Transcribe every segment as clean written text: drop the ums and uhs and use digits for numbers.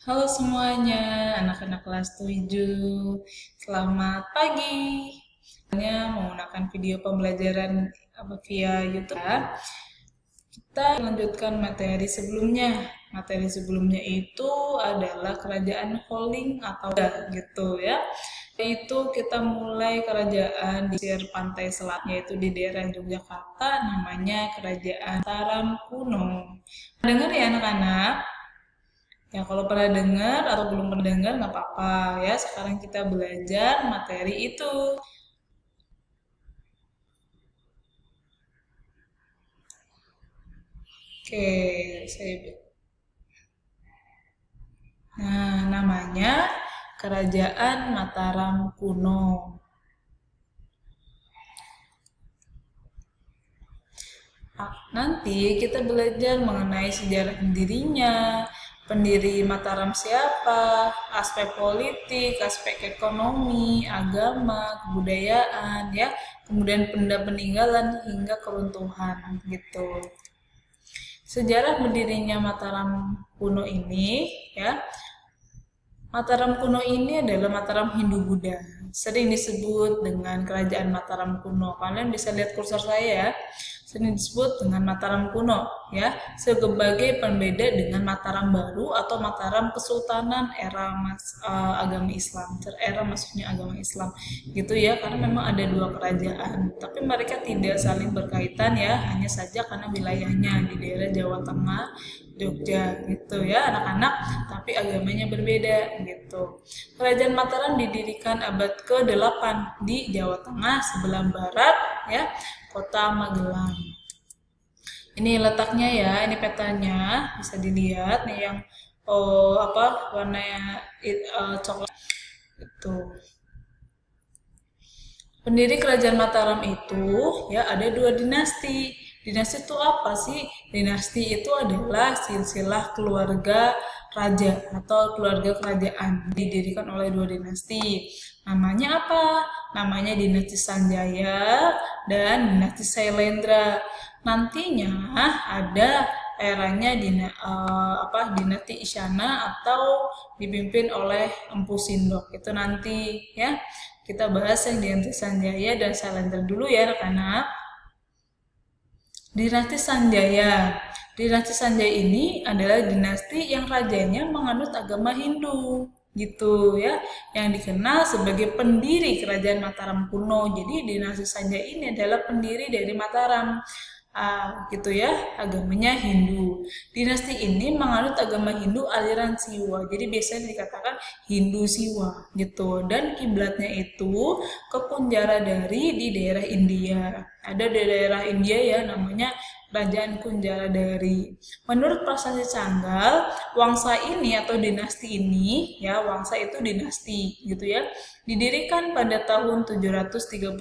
Halo semuanya, anak-anak kelas 7. Selamat pagi. Saya menggunakan video pembelajaran via YouTube. Kita lanjutkan materi sebelumnya. Materi sebelumnya itu adalah kerajaan Holling atau gitu ya. Itu kita mulai kerajaan di pesisir pantai selatan, yaitu di daerah Yogyakarta, namanya Kerajaan Mataram kuno. Dengar ya anak-anak? Ya, kalau pernah dengar atau belum pernah dengar nggak apa-apa ya. Sekarang kita belajar materi itu. Oke, Nah, namanya Kerajaan Mataram kuno. Nanti kita belajar mengenai sejarah dirinya, pendiri Mataram siapa, aspek politik, aspek ekonomi, agama, kebudayaan, ya, kemudian benda peninggalan hingga keruntuhan, gitu. Sejarah berdirinya Mataram kuno ini, ya, Mataram kuno ini adalah Mataram Hindu-Buddha. Sering disebut dengan Kerajaan Mataram kuno. Kalian bisa lihat kursor saya ya. Sering disebut dengan Mataram kuno ya, sebagai pembeda dengan Mataram baru atau Mataram Kesultanan era agama Islam. Era maksudnya agama Islam gitu ya, karena memang ada dua kerajaan, tapi mereka tidak saling berkaitan ya, hanya saja karena wilayahnya di daerah Jawa Tengah, Jogja gitu ya anak-anak, tapi agamanya berbeda gitu. Kerajaan Mataram didirikan abad ke-8 di Jawa Tengah sebelah barat ya, Kota Magelang. Ini letaknya ya, ini petanya bisa dilihat nih yang warnanya coklat itu. Pendiri Kerajaan Mataram itu ya ada dua dinasti. Dinasti itu apa sih? Dinasti itu adalah silsilah keluarga raja atau keluarga kerajaan, didirikan oleh dua dinasti. Namanya apa? Namanya dinasti Sanjaya dan dinasti Sailendra. Nantinya ada eranya dinasti Isyana atau dipimpin oleh Empu Sindok. Itu nanti ya. Kita bahas yang dinasti Sanjaya dan Sailendra dulu ya anak-anak. Dinasti Sanjaya. Dinasti Sanjaya ini adalah dinasti yang rajanya menganut agama Hindu gitu ya, yang dikenal sebagai pendiri Kerajaan Mataram kuno. Jadi dinasti Sanjaya ini adalah pendiri dari Mataram. Gitu ya, agamanya Hindu. Dinasti ini menganut agama Hindu aliran Siwa, jadi biasanya dikatakan Hindu Siwa gitu, dan kiblatnya itu ke Kunjaradari di daerah India. Ada di daerah India ya, namanya Kerajaan Kunjaradari. Menurut Prasasti Canggal, Wangsa ini atau dinasti ini ya, Wangsa itu dinasti gitu ya, didirikan pada tahun 732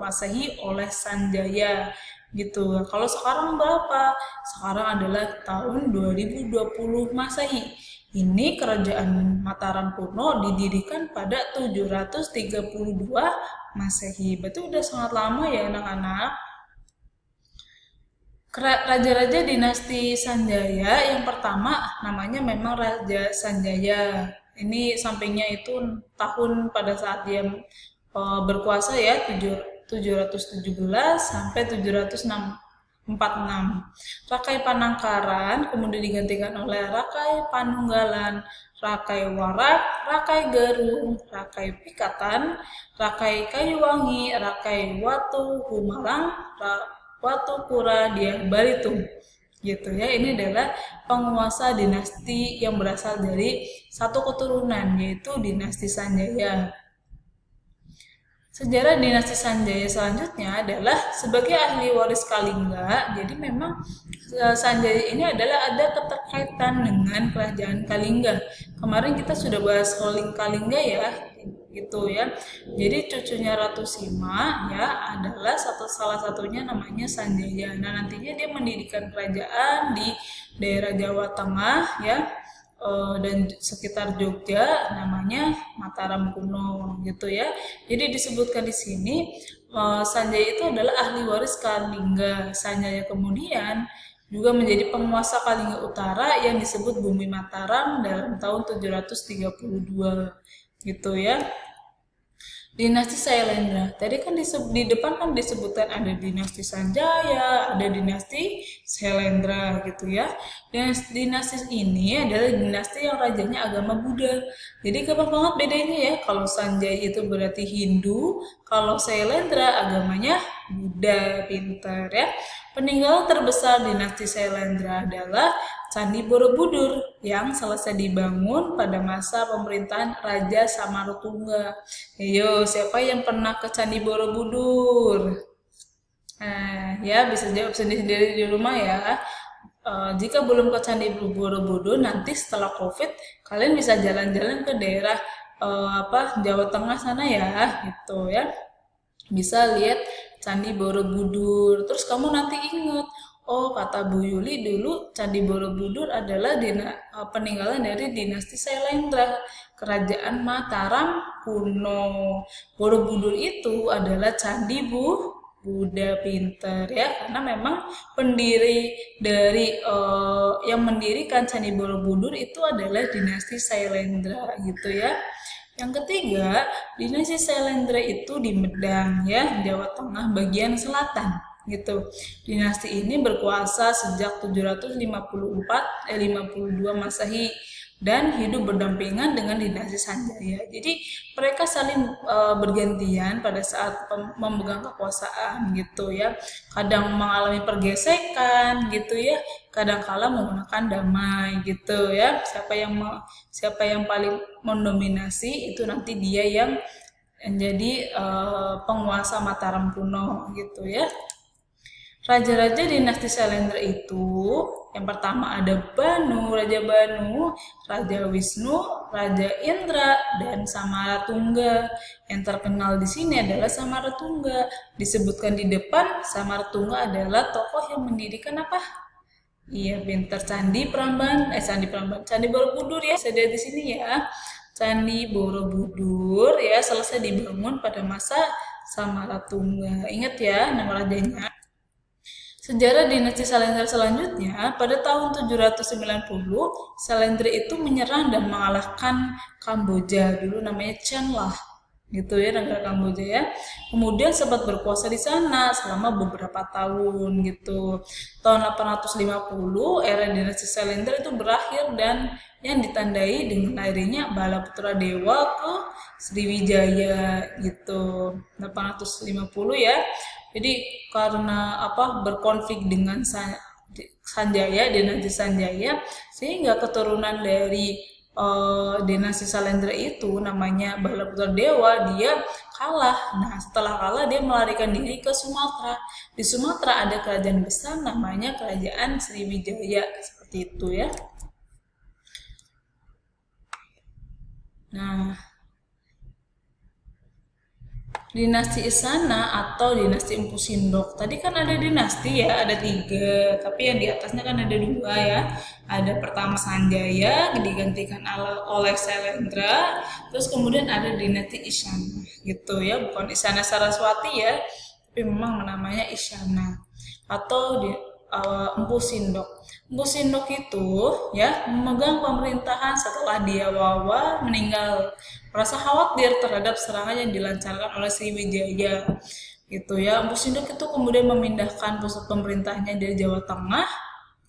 Masehi oleh Sanjaya gitu. Kalau sekarang berapa? Sekarang adalah tahun 2020 Masehi. Ini Kerajaan Mataram kuno didirikan pada 732 Masehi. Berarti udah sangat lama ya anak-anak. Raja-raja dinasti Sanjaya yang pertama namanya memang Raja Sanjaya. Ini sampingnya itu tahun pada saat dia berkuasa ya, 717 sampai 746. Rakai Panangkaran kemudian digantikan oleh Rakai Panunggalan, Rakai Warak, Rakai Gerung, Rakai Pikatan, Rakai Kayuwangi, Rakai Watu Humalang, Watu Pura Diah Balitung gitu ya. Ini adalah penguasa dinasti yang berasal dari satu keturunan, yaitu dinasti Sanjaya. Sejarah dinasti Sanjaya selanjutnya adalah sebagai ahli waris Kalingga. Jadi memang Sanjaya ini adalah ada keterkaitan dengan kerajaan Kalingga. Kemarin kita sudah bahas Holling Kalingga ya, gitu ya. Jadi cucunya Ratu Sima ya adalah salah satunya namanya Sanjaya. Nah, nantinya dia mendirikan kerajaan di daerah Jawa Tengah ya, dan sekitar Jogja, namanya Mataram kuno gitu ya. Jadi disebutkan di sini Sanjaya itu adalah ahli waris Kalingga. Sanjaya kemudian juga menjadi penguasa Kalinga Utara yang disebut Bumi Mataram dalam tahun 732 gitu ya. Dinasti Sailendra. Tadi kan di depan kan disebutkan ada dinasti Sanjaya, ada dinasti Sailendra gitu ya. Dinasti ini adalah dinasti yang rajanya agama Buddha. Jadi gampang banget bedanya ya. Kalau Sanjaya itu berarti Hindu, kalau Sailendra agamanya Buddha. Pinter ya. Peninggalan terbesar dinasti Sailendra adalah Candi Borobudur yang selesai dibangun pada masa pemerintahan Raja Samarutungga. Ayo, siapa yang pernah ke Candi Borobudur? Nah, ya bisa jawab sendiri-sendiri di rumah ya. Jika belum ke Candi Borobudur, nanti setelah COVID kalian bisa jalan-jalan ke daerah Jawa Tengah sana ya, gitu ya. Bisa lihat Candi Borobudur. Terus kamu nanti ingat, oh kata Bu Yuli dulu Candi Borobudur adalah peninggalan dari dinasti Sailendra, kerajaan Mataram kuno. Borobudur itu adalah Candi Buddha. Pinter ya, karena memang pendiri dari yang mendirikan Candi Borobudur itu adalah dinasti Sailendra gitu ya. Yang ketiga, dinasti Sailendra itu di Medang ya, Jawa Tengah bagian selatan gitu. Dinasti ini berkuasa sejak 52 Masehi dan hidup berdampingan dengan dinasti Sanjaya. Jadi mereka saling bergantian pada saat memegang kekuasaan gitu ya. Kadang mengalami pergesekan gitu ya, kadang-kala menggunakan damai gitu ya. Siapa yang paling mendominasi itu nanti dia yang menjadi penguasa Mataram kuno gitu ya. Raja-raja dinasti Sailendra itu yang pertama ada Raja Banu, Raja Wisnu, Raja Indra, dan Samaratungga. Yang terkenal di sini adalah Samaratungga. Disebutkan di depan, Samaratungga adalah tokoh yang mendirikan apa? Iya, pinter. Candi Borobudur ya. Saya di sini ya. Candi Borobudur ya selesai dibangun pada masa Samaratungga. Ingat ya nama rajanya. Sejarah dinasti Sailendra selanjutnya, pada tahun 790, Sailendra itu menyerang dan mengalahkan Kamboja, dulu namanya Chen-lah, gitu ya, negara Kamboja ya. Kemudian sempat berkuasa di sana selama beberapa tahun gitu. Tahun 850, era dinasti Sailendra itu berakhir dan yang ditandai dengan lahirnya Balaputra Dewa ke Sriwijaya gitu. 850 ya. Jadi karena berkonflik dengan Sanjaya, dinasti Sanjaya, sehingga keturunan dari dinasti Sailendra itu namanya Balaputra Dewa, dia kalah. Nah, setelah kalah dia melarikan diri ke Sumatera. Di Sumatera ada kerajaan besar namanya Kerajaan Sriwijaya, seperti itu ya. Nah, dinasti Isana atau dinasti Empu Sindok. Tadi kan ada dinasti ya, ada 3, tapi yang di atasnya kan ada 2 ya. Ada pertama Sanjaya digantikan oleh Sailendra, terus kemudian ada dinasti Isana gitu ya, bukan Isana Saraswati ya, tapi memang namanya Isana atau Empu Sindok. Empu Sindok itu ya memegang pemerintahan setelah Wawa meninggal. Merasa khawatir terhadap serangan yang dilancarkan oleh Sriwijaya gitu ya. Empu Sindok itu kemudian memindahkan pusat pemerintahnya dari Jawa Tengah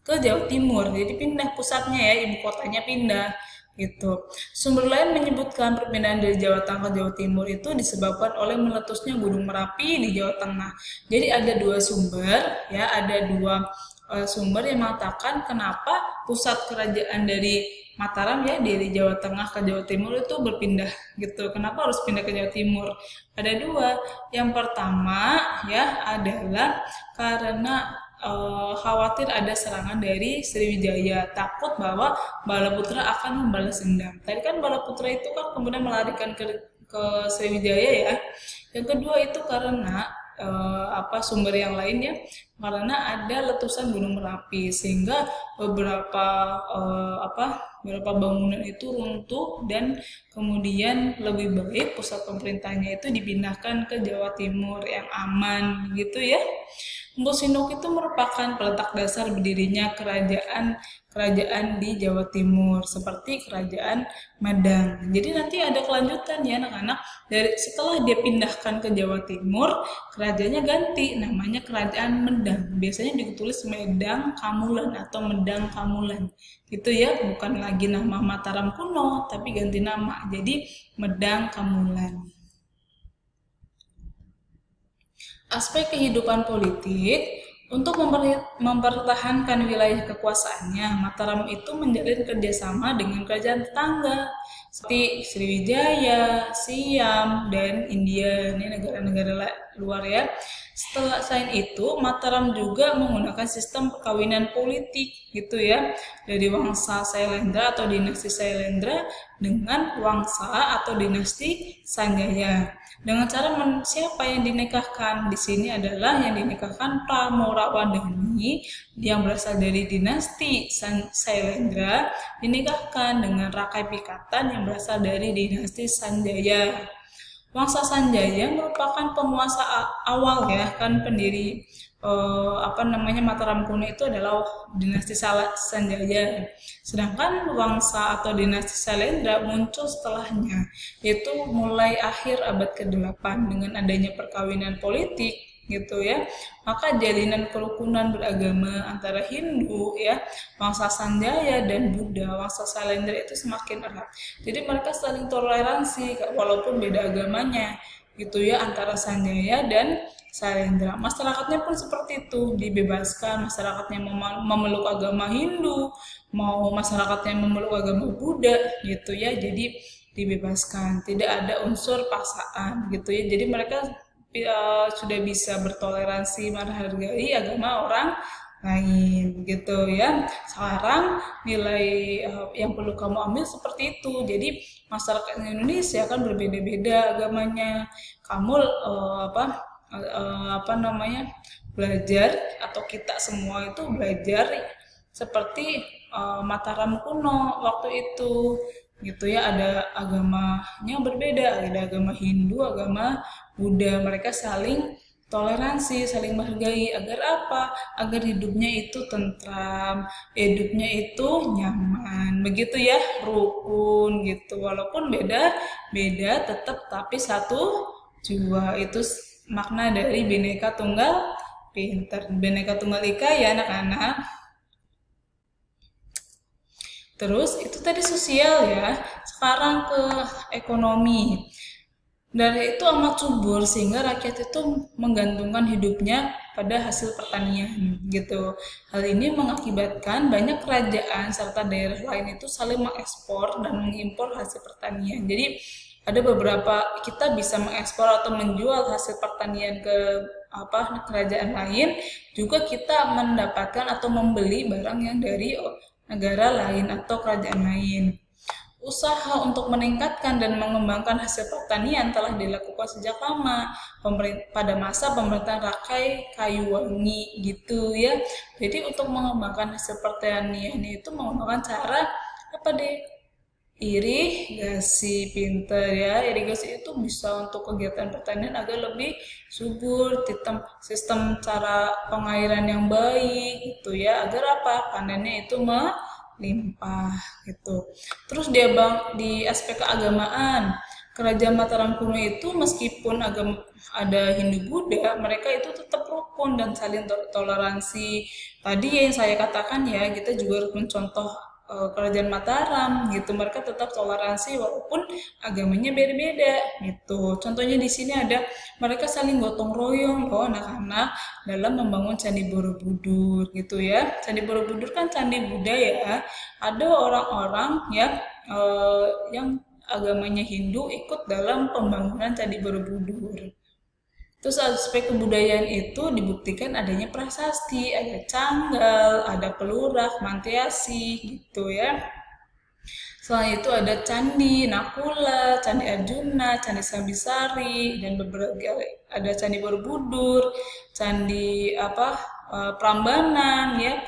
ke Jawa Timur. Jadi pindah pusatnya ya, ibu kotanya pindah gitu. Sumber lain menyebutkan perpindahan dari Jawa Tengah ke Jawa Timur itu disebabkan oleh meletusnya Gunung Merapi di Jawa Tengah. Jadi ada 2 sumber ya, ada 2 sumber yang mengatakan kenapa pusat kerajaan dari Mataram ya dari Jawa Tengah ke Jawa Timur itu berpindah gitu. Kenapa harus pindah ke Jawa Timur? Ada 2. Yang pertama ya adalah karena khawatir ada serangan dari Sriwijaya, takut bahwa Balaputra akan membalas dendam. Tadi kan Balaputra itu kan kemudian melarikan ke Sriwijaya ya. Yang kedua itu karena sumber yang lainnya karena ada letusan Gunung Merapi sehingga beberapa bangunan itu runtuh dan kemudian lebih baik pusat pemerintahnya itu dipindahkan ke Jawa Timur yang aman gitu ya. Empuk Sindok itu merupakan peletak dasar berdirinya kerajaan di Jawa Timur seperti Kerajaan Madang. Jadi nanti ada kelanjutan ya anak-anak. Setelah dia pindahkan ke Jawa Timur, kerajaannya ganti namanya Kerajaan Medang. Biasanya ditulis Medang Kamulan atau Medang Kamulan. Gitu ya, bukan lagi nama Mataram kuno tapi ganti nama jadi Medang Kamulan. Aspek kehidupan politik, untuk mempertahankan wilayah kekuasaannya, Mataram itu menjalin kerjasama dengan kerajaan tetangga seperti Sriwijaya, Siam, dan India. Ini negara-negara luar ya. Selain itu, Mataram juga menggunakan sistem perkawinan politik gitu ya, dari Wangsa Sailendra atau dinasti Sailendra dengan Wangsa atau dinasti Sanjaya. Dengan cara siapa yang dinikahkan? Di sini adalah yang dinikahkan Pramorawadani yang berasal dari dinasti Sailendra dinikahkan dengan Rakai Pikatan yang berasal dari dinasti Sanjaya. Wangsa Sanjaya merupakan penguasa awal ya, kan pendiri Mataram kuno itu adalah dinasti Sanjaya. Sedangkan Wangsa atau dinasti Sailendra muncul setelahnya, yaitu mulai akhir abad ke-8 dengan adanya perkawinan politik gitu ya. Maka jalinan kerukunan beragama antara Hindu ya, Wangsa Sanjaya dan Buddha, Wangsa Sailendra itu semakin erat. Jadi mereka saling toleransi walaupun beda agamanya gitu ya antara Sanjaya dan Sailendra. Masyarakatnya pun seperti itu, dibebaskan masyarakatnya memeluk agama Hindu, mau masyarakatnya memeluk agama Buddha gitu ya. Jadi dibebaskan, tidak ada unsur paksaan gitu ya. Jadi mereka sudah bisa bertoleransi menghargai agama orang lain gitu ya. Sekarang nilai yang perlu kamu ambil seperti itu. Jadi masyarakat Indonesia kan berbeda-beda agamanya. Kamu belajar atau kita semua itu belajar seperti Mataram kuno waktu itu gitu ya. Ada agamanya berbeda, ada agama Hindu, agama Buddha. Mereka saling toleransi, saling menghargai. Agar apa? Agar hidupnya itu tentram, hidupnya itu nyaman, begitu ya, rukun gitu. Walaupun beda tetap tapi satu jua. Itu makna dari Bhinneka Tunggal Pinter, Bhinneka Tunggal Ika ya anak-anak. Terus itu tadi sosial ya. Sekarang ke ekonomi. Daerah itu amat subur sehingga rakyat itu menggantungkan hidupnya pada hasil pertanian gitu. Hal ini mengakibatkan banyak kerajaan serta daerah lain itu saling mengekspor dan mengimpor hasil pertanian. Jadi ada beberapa kita bisa mengekspor atau menjual hasil pertanian ke kerajaan lain, juga kita mendapatkan atau membeli barang yang dari negara lain atau kerajaan lain. Usaha untuk meningkatkan dan mengembangkan hasil pertanian telah dilakukan sejak lama pada masa pemerintahan Rakai Kayuwangi gitu ya. Jadi untuk mengembangkan hasil pertanian itu menggunakan cara irigasi. Pinter ya. Irigasi itu bisa untuk kegiatan pertanian agar lebih subur, sistem cara pengairan yang baik gitu ya, agar panennya itu melimpah gitu. Terus di aspek keagamaan, kerajaan Mataram kuno itu meskipun ada Hindu Buddha, mereka itu tetap rukun dan saling toleransi. Tadi yang saya katakan ya, kita juga harus mencontoh kerajaan Mataram gitu. Mereka tetap toleransi walaupun agamanya beda-beda gitu. Contohnya di sini ada mereka saling gotong royong loh anak-anak dalam membangun Candi Borobudur gitu ya. Candi Borobudur kan candi Buddha ya. Ada orang-orang yang agamanya Hindu ikut dalam pembangunan Candi Borobudur. Terus aspek kebudayaan itu dibuktikan adanya prasasti, ada canggal, ada pelurak, mantiasi gitu ya. Selain itu ada Candi Nakula, Candi Arjuna, Candi Sambisari, dan ada Candi Borobudur, Candi Prambanan ya,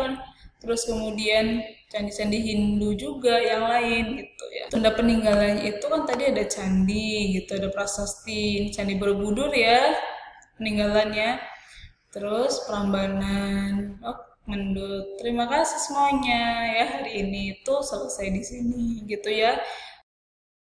terus kemudian candi-candi Hindu juga yang lain gitu ya. Tanda peninggalannya itu kan tadi ada candi gitu, ada prasasti, Candi Borobudur ya peninggalannya. Terus Prambanan. Oh, Mendut. Terima kasih semuanya ya, hari ini itu selesai di sini gitu ya.